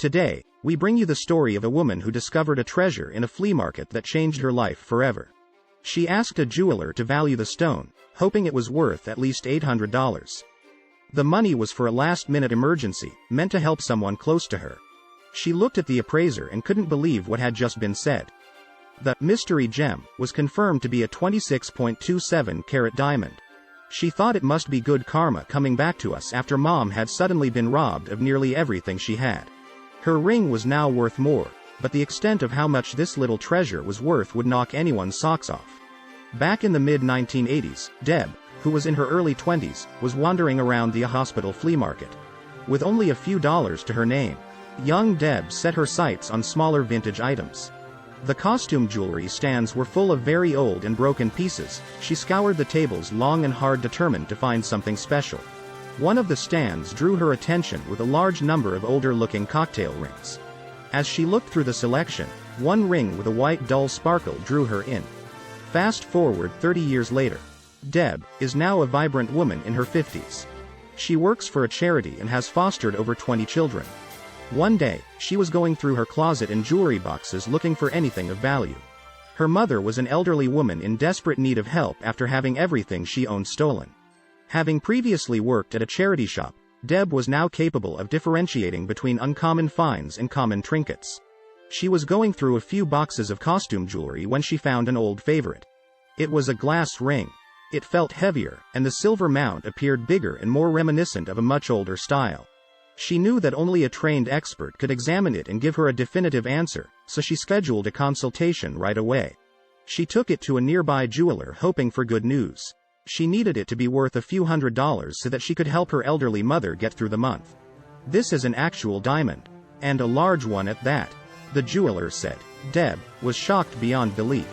Today, we bring you the story of a woman who discovered a treasure in a flea market that changed her life forever. She asked a jeweler to value the stone, hoping it was worth at least $800. The money was for a last-minute emergency, meant to help someone close to her. She looked at the appraiser and couldn't believe what had just been said. The mystery gem was confirmed to be a 26.27-carat diamond. She thought it must be good karma coming back to us after Mom had suddenly been robbed of nearly everything she had. Her ring was now worth more, but the extent of how much this little treasure was worth would knock anyone's socks off. Back in the mid-1980s, Deb, who was in her early 20s, was wandering around the hospital flea market. With only a few dollars to her name, young Deb set her sights on smaller vintage items. The costume jewelry stands were full of very old and broken pieces. She scoured the tables long and hard, determined to find something special. One of the stands drew her attention with a large number of older-looking cocktail rings. As she looked through the selection, one ring with a white dull sparkle drew her in. Fast forward 30 years later. Deb is now a vibrant woman in her 50s. She works for a charity and has fostered over 20 children. One day, she was going through her closet and jewelry boxes looking for anything of value. Her mother was an elderly woman in desperate need of help after having everything she owned stolen. Having previously worked at a charity shop, Deb was now capable of differentiating between uncommon finds and common trinkets. She was going through a few boxes of costume jewelry when she found an old favorite. It was a glass ring. It felt heavier, and the silver mount appeared bigger and more reminiscent of a much older style. She knew that only a trained expert could examine it and give her a definitive answer, so she scheduled a consultation right away. She took it to a nearby jeweler hoping for good news. She needed it to be worth a few $100s so that she could help her elderly mother get through the month. "This is an actual diamond. And a large one at that," the jeweler said. Deb was shocked beyond belief.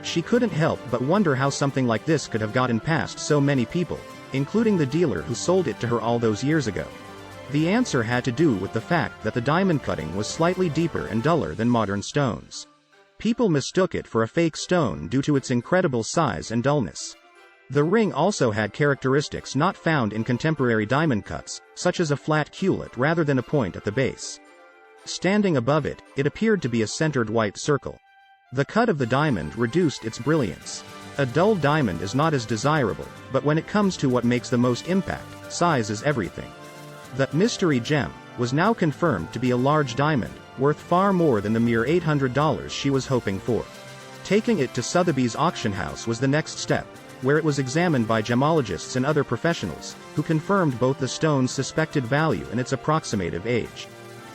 She couldn't help but wonder how something like this could have gotten past so many people, including the dealer who sold it to her all those years ago. The answer had to do with the fact that the diamond cutting was slightly deeper and duller than modern stones. People mistook it for a fake stone due to its incredible size and dullness. The ring also had characteristics not found in contemporary diamond cuts, such as a flat cullet rather than a point at the base. Standing above it, it appeared to be a centered white circle. The cut of the diamond reduced its brilliance. A dull diamond is not as desirable, but when it comes to what makes the most impact, size is everything. The mystery gem was now confirmed to be a large diamond, worth far more than the mere $800 she was hoping for. Taking it to Sotheby's auction house was the next step, where it was examined by gemologists and other professionals, who confirmed both the stone's suspected value and its approximative age.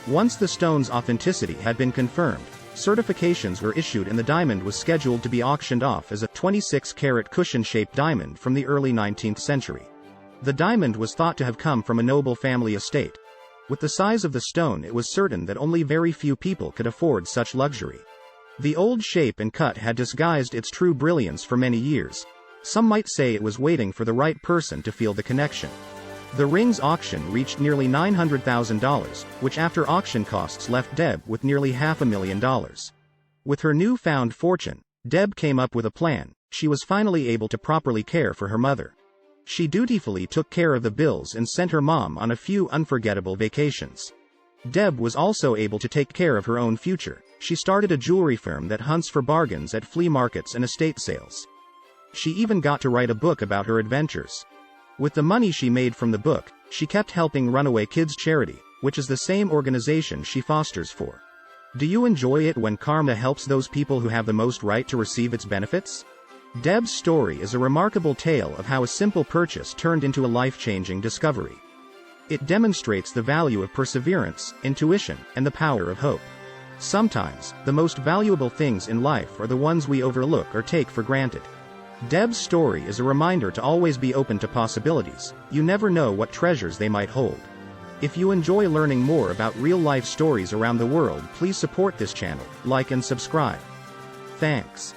Once the stone's authenticity had been confirmed, certifications were issued and the diamond was scheduled to be auctioned off as a 26-carat cushion-shaped diamond from the early 19th century. The diamond was thought to have come from a noble family estate. With the size of the stone, it was certain that only very few people could afford such luxury. The old shape and cut had disguised its true brilliance for many years. Some might say it was waiting for the right person to feel the connection. The ring's auction reached nearly $900,000, which after auction costs left Deb with nearly $500,000. With her newfound fortune, Deb came up with a plan. She was finally able to properly care for her mother. She dutifully took care of the bills and sent her mom on a few unforgettable vacations. Deb was also able to take care of her own future. She started a jewelry firm that hunts for bargains at flea markets and estate sales. She even got to write a book about her adventures. With the money she made from the book, she kept helping Runaway Kids Charity, which is the same organization she fosters for. Do you enjoy it when karma helps those people who have the most right to receive its benefits? Deb's story is a remarkable tale of how a simple purchase turned into a life-changing discovery. It demonstrates the value of perseverance, intuition, and the power of hope. Sometimes, the most valuable things in life are the ones we overlook or take for granted. Deb's story is a reminder to always be open to possibilities. You never know what treasures they might hold. If you enjoy learning more about real-life stories around the world, please support this channel, like and subscribe. Thanks.